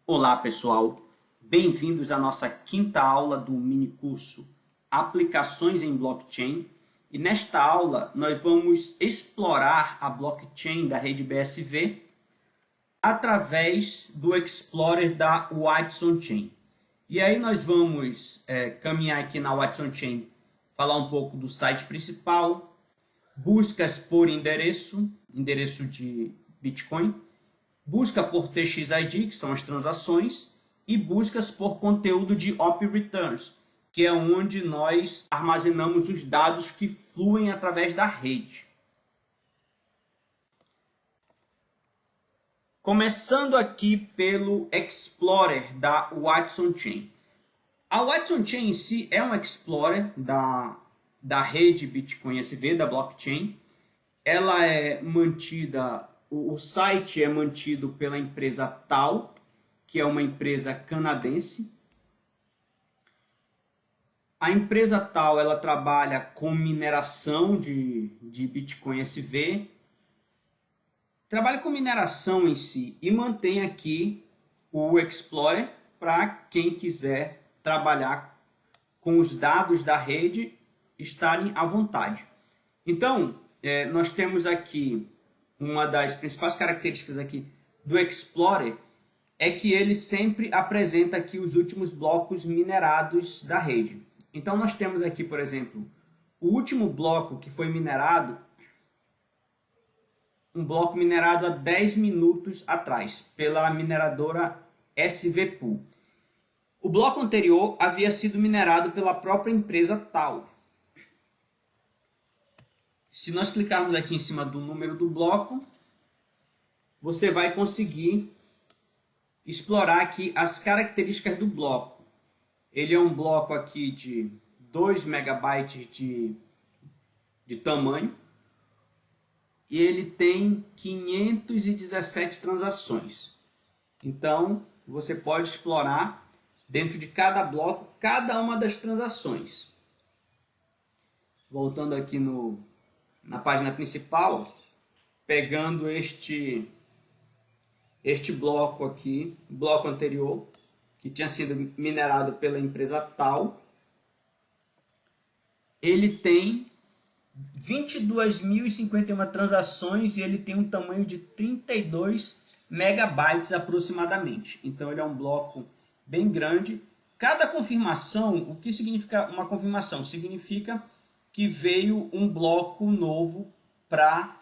Olá, pessoal. Bem-vindos à nossa quinta aula do mini curso Aplicações em Blockchain. E nesta aula nós vamos explorar a blockchain da rede BSV através do Explorer da Watson Chain. E aí nós vamos caminhar aqui na Watson Chain, falar um pouco do site principal, buscas por endereço de Bitcoin, busca por TXID, que são as transações, e buscas por conteúdo de OP Returns, que é onde nós armazenamos os dados que fluem através da rede. Começando aqui pelo Explorer da Watson Chain. A Watson Chain em si é um Explorer da rede Bitcoin SV, da blockchain. Ela é mantida, o site é mantido pela empresa Tal, que é uma empresa canadense. A empresa Tal, ela trabalha com mineração de Bitcoin SV, trabalha com mineração em si e mantém aqui o Explorer para quem quiser trabalhar com os dados da rede estarem à vontade. Então, nós temos aqui uma das principais características aqui do Explorer é que ele sempre apresenta aqui os últimos blocos minerados da rede. Então nós temos aqui, por exemplo, o último bloco que foi minerado, um bloco minerado há 10 minutos atrás, pela mineradora SVPool. O bloco anterior havia sido minerado pela própria empresa Tal. Se nós clicarmos aqui em cima do número do bloco, você vai conseguir explorar aqui as características do bloco. Ele é um bloco aqui de 2 megabytes de tamanho e ele tem 517 transações. Então, você pode explorar dentro de cada bloco, cada uma das transações. Voltando aqui na página principal, pegando este bloco aqui, bloco anterior, que tinha sido minerado pela empresa Tal, ele tem 22.051 transações e ele tem um tamanho de 32 megabytes aproximadamente. Então ele é um bloco bem grande. Cada confirmação, o que significa uma confirmação? Significa que veio um bloco novo para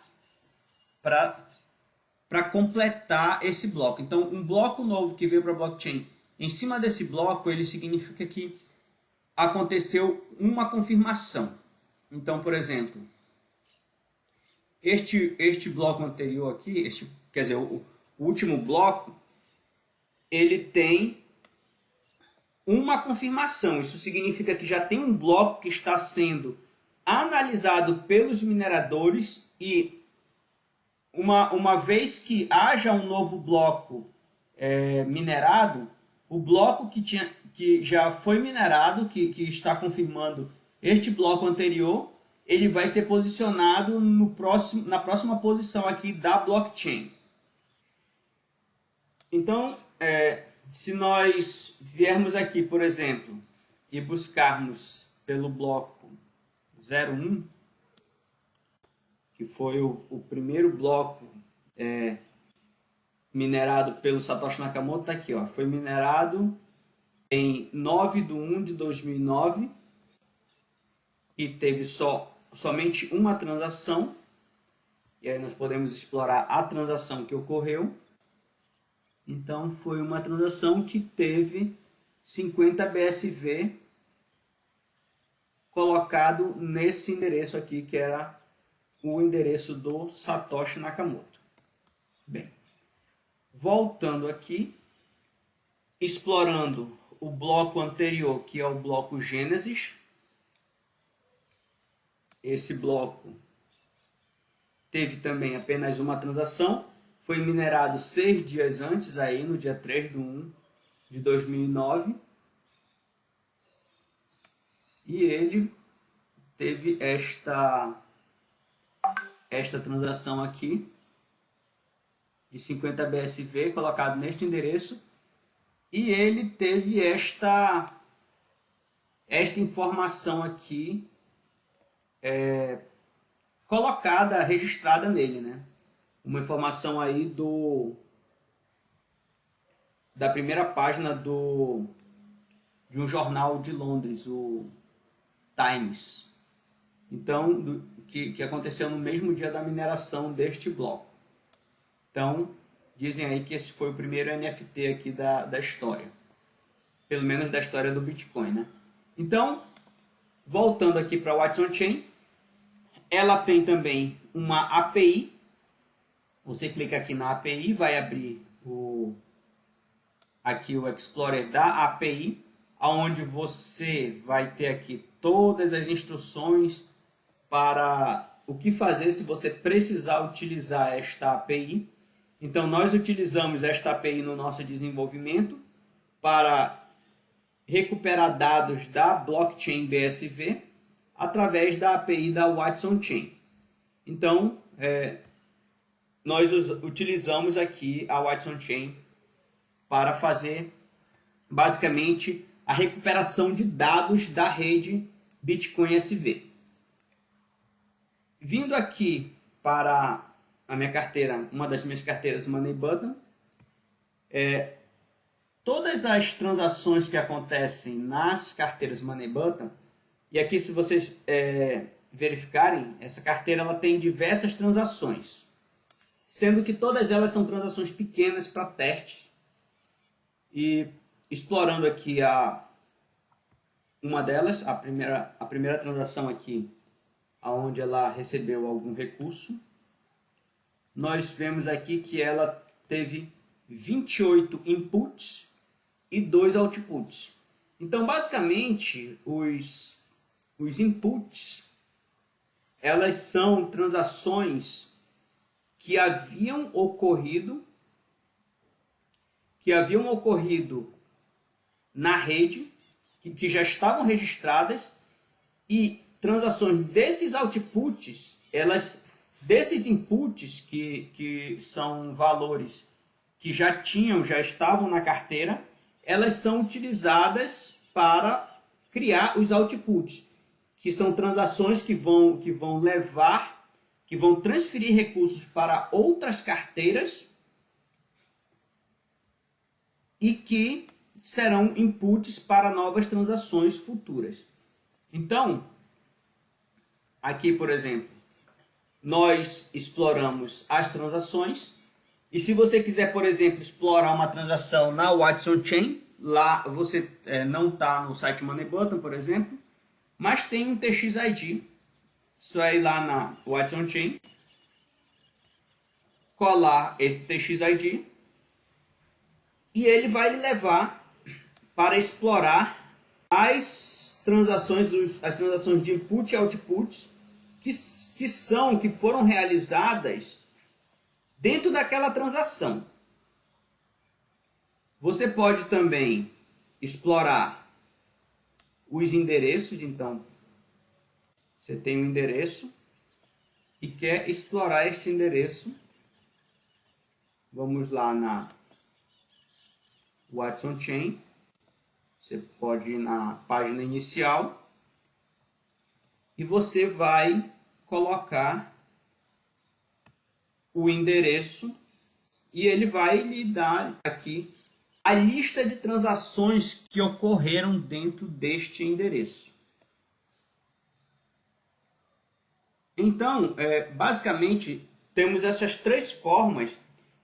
completar esse bloco. Então, um bloco novo que veio para a blockchain, em cima desse bloco, ele significa que aconteceu uma confirmação. Então, por exemplo, este bloco anterior aqui, quer dizer, o último bloco, ele tem uma confirmação. Isso significa que já tem um bloco que está sendo analisado pelos mineradores e uma vez que haja um novo bloco minerado, o bloco que já foi minerado, que está confirmando este bloco anterior, ele vai ser posicionado na próxima posição aqui da blockchain. Então, se nós viermos aqui, por exemplo, e buscarmos pelo bloco 01, que foi o primeiro bloco minerado pelo Satoshi Nakamoto, está aqui, ó, foi minerado em 9/1/2009 e teve somente uma transação, e aí nós podemos explorar a transação que ocorreu. Então foi uma transação que teve 50 BSV colocado nesse endereço aqui, que era o endereço do Satoshi Nakamoto. Bem, voltando aqui, explorando o bloco anterior, que é o bloco Gênesis. Esse bloco teve também apenas uma transação, foi minerado 6 dias antes, aí no dia 3/1/2009, e ele teve esta transação aqui de 50 BSV colocado neste endereço e ele teve esta informação aqui colocada, registrada nele, né? Uma informação aí da primeira página de um jornal de Londres, o Times. Então, que aconteceu no mesmo dia da mineração deste bloco. Então, dizem aí que esse foi o primeiro NFT aqui da história. Pelo menos da história do Bitcoin, né? Então, voltando aqui para a Watson Chain, ela tem também uma API. Você clica aqui na API, vai abrir aqui o Explorer da API, onde você vai ter aqui todas as instruções para o que fazer se você precisar utilizar esta API. Então, nós utilizamos esta API no nosso desenvolvimento para recuperar dados da blockchain BSV através da API da Watson Chain. Então, nós utilizamos aqui a Watson Chain para fazer basicamente a recuperação de dados da rede Bitcoin SV. Vindo aqui para a minha carteira, uma das minhas carteiras Money Button, todas as transações que acontecem nas carteiras Money Button, e aqui se vocês verificarem, essa carteira ela tem diversas transações, sendo que todas elas são transações pequenas para testes. E explorando aqui uma delas, a primeira transação aqui, onde ela recebeu algum recurso, nós vemos aqui que ela teve 28 inputs e 2 outputs. Então, basicamente, os inputs, elas são transações que haviam ocorrido na rede, que já estavam registradas, e transações desses outputs, desses inputs que são valores que já estavam na carteira, elas são utilizadas para criar os outputs, que são transações que vão transferir recursos para outras carteiras e que serão inputs para novas transações futuras. Então, aqui, por exemplo, nós exploramos as transações, e se você quiser, por exemplo, explorar uma transação na Watson Chain, lá você não está no site Money Button, por exemplo, mas tem um TXID, isso aí lá na Watson Chain, colar esse TXID, e ele vai lhe levar para explorar as transações de input e output que foram realizadas dentro daquela transação. Você pode também explorar os endereços. Então, você tem um endereço e quer explorar este endereço. Vamos lá na Watson Chain. Você pode ir na página inicial e você vai colocar o endereço e ele vai lhe dar aqui a lista de transações que ocorreram dentro deste endereço. Então, basicamente, temos essas três formas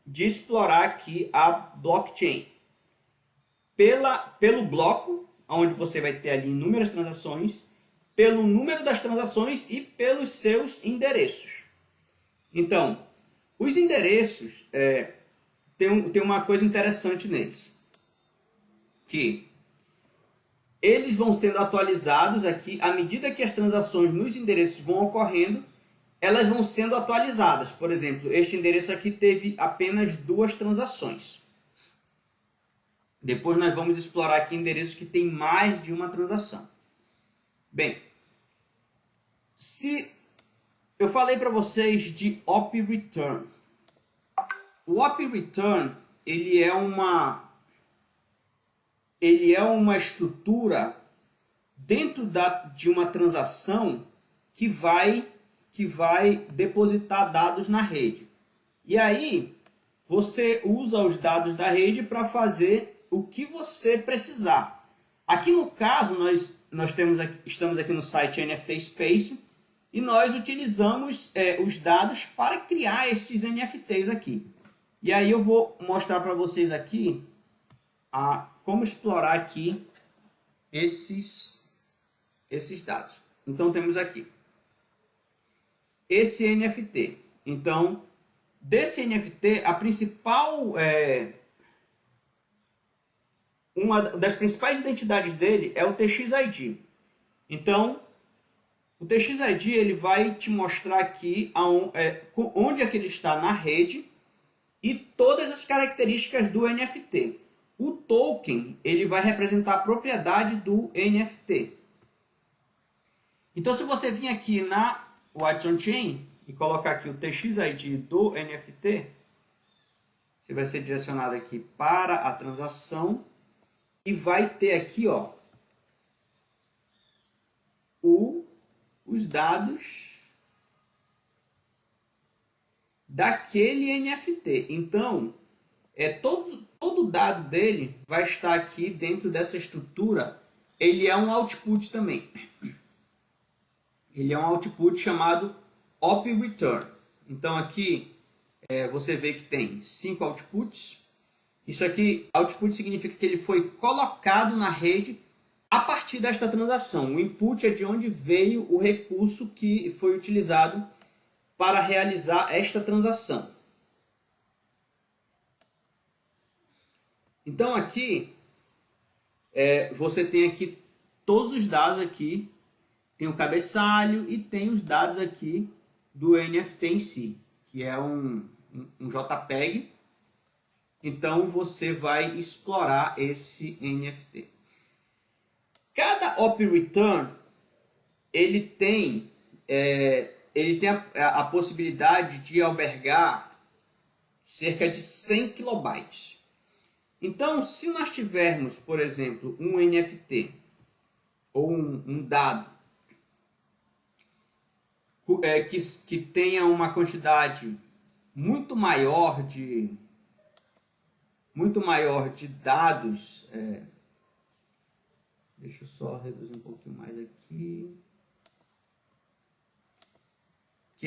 de explorar aqui a blockchain. Pelo bloco, onde você vai ter ali inúmeras transações, pelo número das transações e pelos seus endereços. Então, os endereços, tem uma coisa interessante neles, que eles vão sendo atualizados aqui, à medida que as transações nos endereços vão ocorrendo, elas vão sendo atualizadas. Por exemplo, este endereço aqui teve apenas 2 transações. Depois nós vamos explorar aqui endereços que tem mais de uma transação. Bem, se eu falei para vocês de OP Return. O OP Return, ele é uma ele é uma estrutura dentro de uma transação que vai depositar dados na rede. E aí, você usa os dados da rede para fazer o que você precisar. Aqui no caso, estamos aqui no site NFT Space e nós utilizamos os dados para criar esses NFTs aqui. E aí eu vou mostrar para vocês aqui como explorar aqui esses dados. Então temos aqui esse NFT. Então, desse NFT, a principal uma das principais identidades dele é o TXID. Então, o TXID ele vai te mostrar aqui onde é que ele está na rede e todas as características do NFT. O token ele vai representar a propriedade do NFT. Então, se você vir aqui na Watson Chain e colocar aqui o TXID do NFT, você vai ser direcionado aqui para a transação e vai ter aqui os dados daquele NFT. Então, todo o dado dele vai estar aqui dentro dessa estrutura. Ele é um output também. Ele é um output chamado OP_RETURN. Então aqui você vê que tem 5 outputs. Isso aqui, output significa que ele foi colocado na rede a partir desta transação. O input é de onde veio o recurso que foi utilizado para realizar esta transação. Então aqui você tem aqui todos os dados aqui, tem o cabeçalho e tem os dados aqui do NFT em si, que é um JPEG. Então você vai explorar esse NFT. Cada OP_RETURN ele tem a possibilidade de albergar cerca de 100 kilobytes. Então, se nós tivermos, por exemplo, um NFT ou um dado que tenha uma quantidade muito maior de dados, deixa eu só reduzir um pouquinho mais aqui, que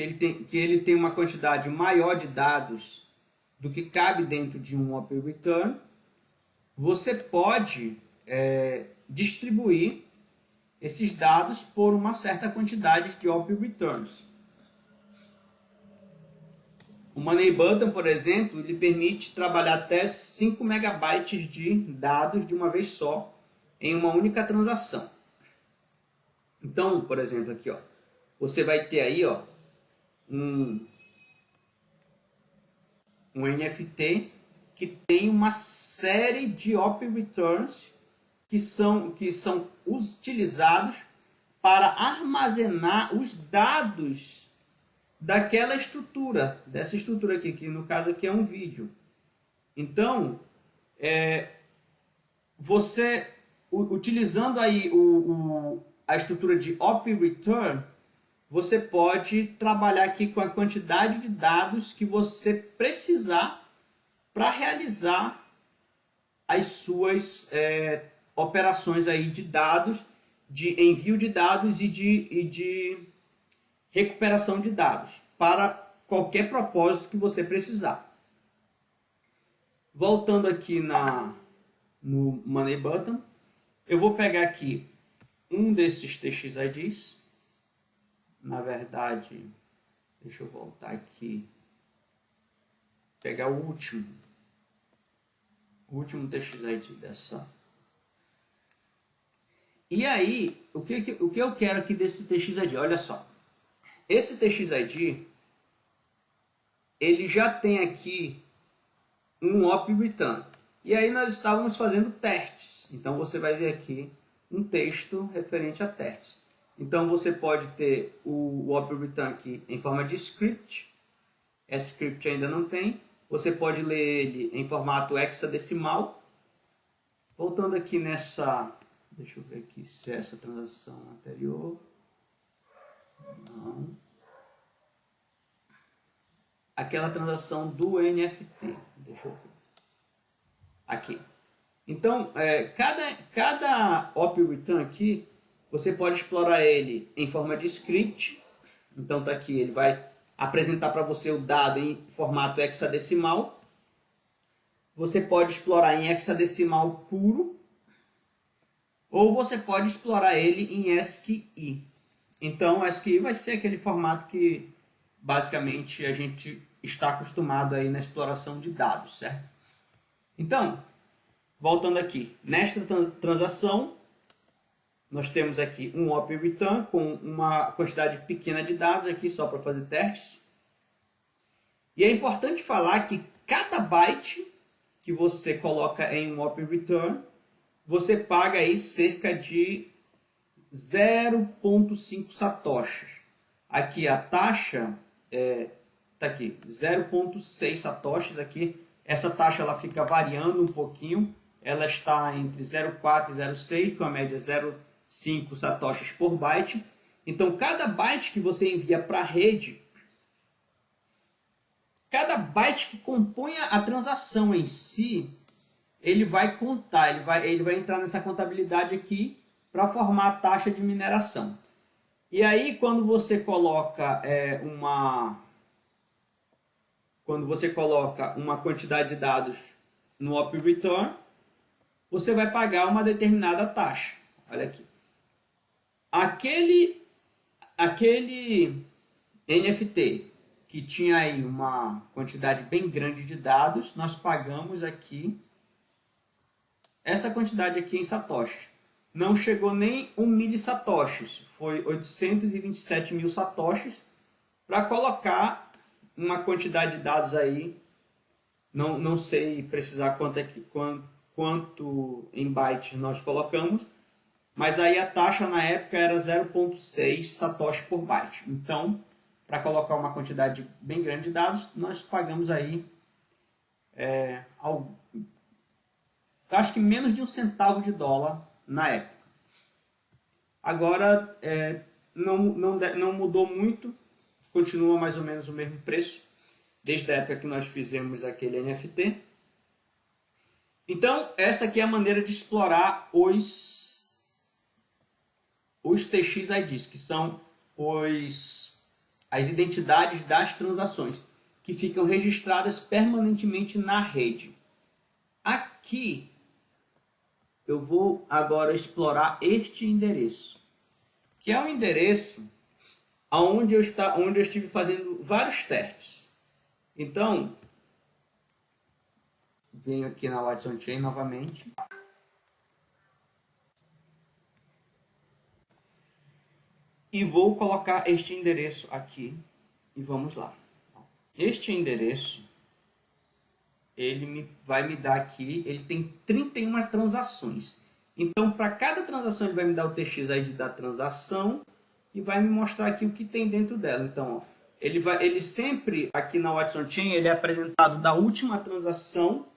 ele tem uma quantidade maior de dados do que cabe dentro de um OP_RETURN, você pode distribuir esses dados por uma certa quantidade de OP_RETURNs. O Money Button, por exemplo, ele permite trabalhar até 5 megabytes de dados de uma vez só em uma única transação. Então, por exemplo, aqui, você vai ter aí um NFT que tem uma série de OP_RETURNs que são utilizados para armazenar os dados daquela estrutura, dessa estrutura aqui, que no caso aqui é um vídeo. Então, você, utilizando aí a estrutura de OP_RETURN, você pode trabalhar aqui com a quantidade de dados que você precisar para realizar as suas operações aí de dados, de envio de dados e de recuperação de dados para qualquer propósito que você precisar. Voltando aqui no Money Button, eu vou pegar aqui um desses TXIDs. Na verdade, deixa eu voltar aqui, pegar o último TXID dessa. E aí, o que eu quero aqui desse TXID? Olha só. Esse TXID, ele já tem aqui um OP_RETURN. E aí nós estávamos fazendo testes. Então você vai ver aqui um texto referente a testes. Então você pode ter o OP_RETURN aqui em forma de script. Esse script ainda não tem. Você pode ler ele em formato hexadecimal. Voltando aqui nessa, deixa eu ver aqui se é essa transação anterior. Não. Aquela transação do NFT. Deixa eu ver. Aqui. Então, cada op return aqui, você pode explorar ele em forma de script. Então, está aqui, ele vai apresentar para você o dado em formato hexadecimal. Você pode explorar em hexadecimal puro, ou você pode explorar ele em ASCII. Então, ASCII vai ser aquele formato que basicamente a gente está acostumado aí na exploração de dados, certo? Então, voltando aqui, nesta transação, nós temos aqui um op return com uma quantidade pequena de dados aqui só para fazer testes. E é importante falar que cada byte que você coloca em um op return, você paga aí cerca de 0,5 satoshis. Aqui a taxa tá aqui, 0,6 satoshis aqui. Essa taxa ela fica variando um pouquinho. Ela está entre 0,4 e 0,6, com a média 0,5 satoshis por byte. Então, cada byte que você envia para a rede, cada byte que compõe a transação em si, ele vai contar, ele vai entrar nessa contabilidade aqui para formar a taxa de mineração. E aí, quando você coloca uma quantidade de dados no op return, você vai pagar uma determinada taxa. Olha aqui. Aquele NFT que tinha aí uma quantidade bem grande de dados, nós pagamos aqui essa quantidade aqui em satoshis. Não chegou nem 1 milissatoshis, foi 827 mil satoshis para colocar uma quantidade de dados aí. Não sei precisar quanto em bytes nós colocamos, mas aí a taxa na época era 0,6 satoshi por byte. Então, para colocar uma quantidade bem grande de dados, nós pagamos aí acho que menos de $0,01 na época. Agora não mudou muito, continua mais ou menos o mesmo preço desde a época que nós fizemos aquele NFT. Então, essa aqui é a maneira de explorar os TXIDs, que são as identidades das transações, que ficam registradas permanentemente na rede. Aqui, eu vou agora explorar este endereço, que é o endereço onde eu estive fazendo vários testes. Então, venho aqui na Watson Chain novamente. E vou colocar este endereço aqui. E vamos lá. Este endereço, vai me dar aqui, ele tem 31 transações. Então, para cada transação, ele vai me dar o TXID da transação e vai me mostrar aqui o que tem dentro dela. Então, ó, ele sempre, aqui na Watson Chain, ele é apresentado da última transação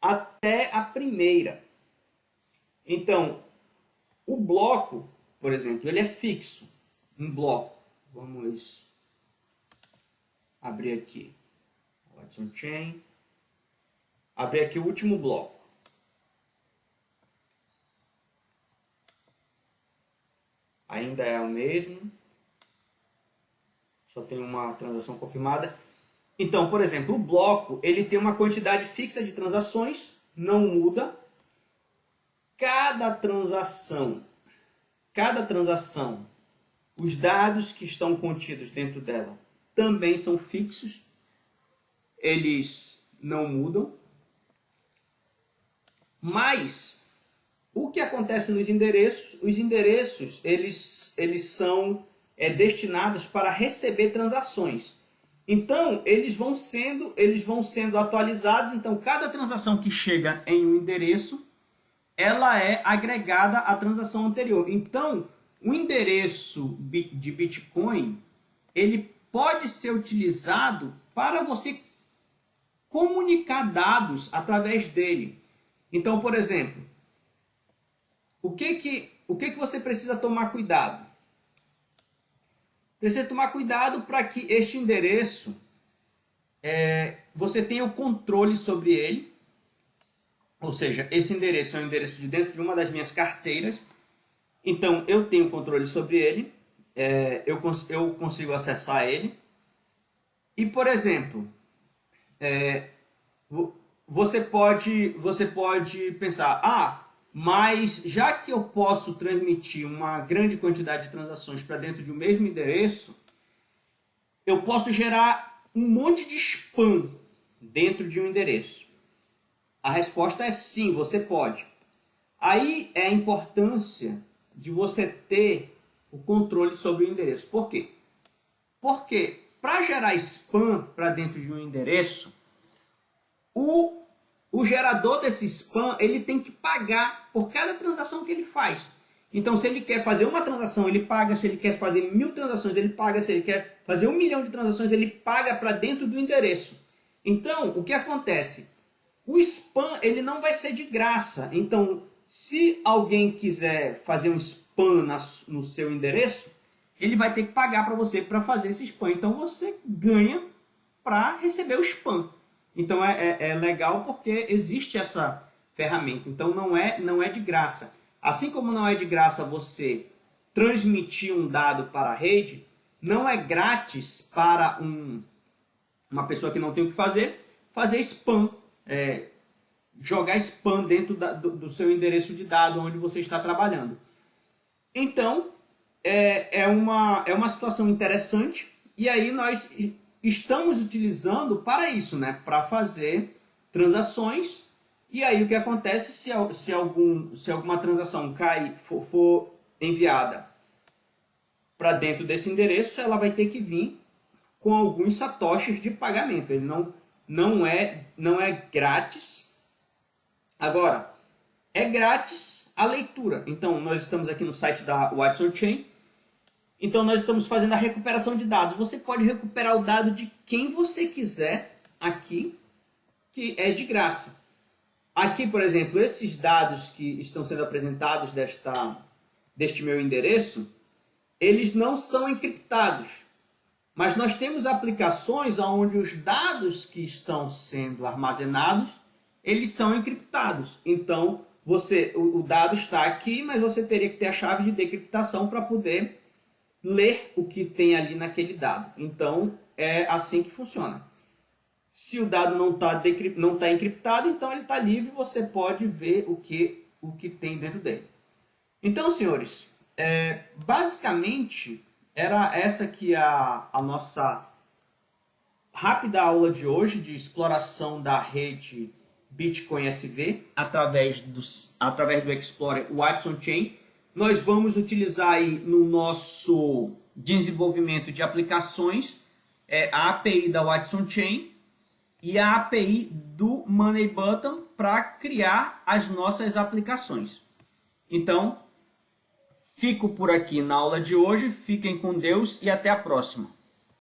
até a primeira. Então, o bloco, por exemplo, ele é fixo. Um bloco. Vamos abrir aqui. Watson Chain. Abrir aqui o último bloco. Ainda é o mesmo. Só tem uma transação confirmada. Então, por exemplo, o bloco ele tem uma quantidade fixa de transações, não muda. Cada transação, os dados que estão contidos dentro dela também são fixos. Eles não mudam. Mas o que acontece nos endereços? Os endereços eles são destinados para receber transações. Então, eles vão sendo atualizados. Então, cada transação que chega em um endereço, ela é agregada à transação anterior. Então, o endereço de Bitcoin, ele pode ser utilizado para você comunicar dados através dele. Então, por exemplo, o que você precisa tomar cuidado? Precisa tomar cuidado para que este endereço, você tenha o controle sobre ele. Ou seja, esse endereço é um endereço de dentro de uma das minhas carteiras. Então, eu tenho controle sobre ele. Eu consigo acessar ele. E, por exemplo, você pode pensar, mas já que eu posso transmitir uma grande quantidade de transações para dentro de um mesmo endereço, eu posso gerar um monte de spam dentro de um endereço. A resposta é sim, você pode. Aí é a importância de você ter o controle sobre o endereço. Por quê? Porque para gerar spam para dentro de um endereço, o gerador desse spam ele tem que pagar por cada transação que ele faz. Então, se ele quer fazer uma transação, ele paga. Se ele quer fazer 1000 transações, ele paga. Se ele quer fazer 1 milhão de transações, ele paga para dentro do endereço. Então, o que acontece? O spam ele não vai ser de graça. Então, se alguém quiser fazer um spam no seu endereço, ele vai ter que pagar para você para fazer esse spam. Então, você ganha para receber o spam. Então, é legal porque existe essa ferramenta. Então, não é de graça. Assim como não é de graça você transmitir um dado para a rede, não é grátis para uma pessoa que não tem o que fazer spam. Jogar spam dentro do seu endereço de dado onde você está trabalhando. Então, é uma situação interessante e aí nós estamos utilizando para isso, né? Para fazer transações. E aí o que acontece se alguma transação for enviada para dentro desse endereço, ela vai ter que vir com alguns satoshis de pagamento. Ele não é grátis. Agora, é grátis a leitura. Então, nós estamos aqui no site da Watson Chain. Então, nós estamos fazendo a recuperação de dados. Você pode recuperar o dado de quem você quiser aqui, que é de graça. Aqui, por exemplo, esses dados que estão sendo apresentados deste meu endereço, eles não são encriptados. Mas nós temos aplicações onde os dados que estão sendo armazenados, eles são encriptados. Então, o dado está aqui, mas você teria que ter a chave de decriptação para poder ler o que tem ali naquele dado. Então, é assim que funciona. Se o dado não está encriptado, então ele está livre e você pode ver o que tem dentro dele. Então, senhores, basicamente era essa aqui a nossa rápida aula de hoje de exploração da rede Bitcoin SV através do Explorer Watson Chain. Nós vamos utilizar aí no nosso desenvolvimento de aplicações a API da Watson Chain e a API do Money Button para criar as nossas aplicações. Então, fico por aqui na aula de hoje. Fiquem com Deus e até a próxima.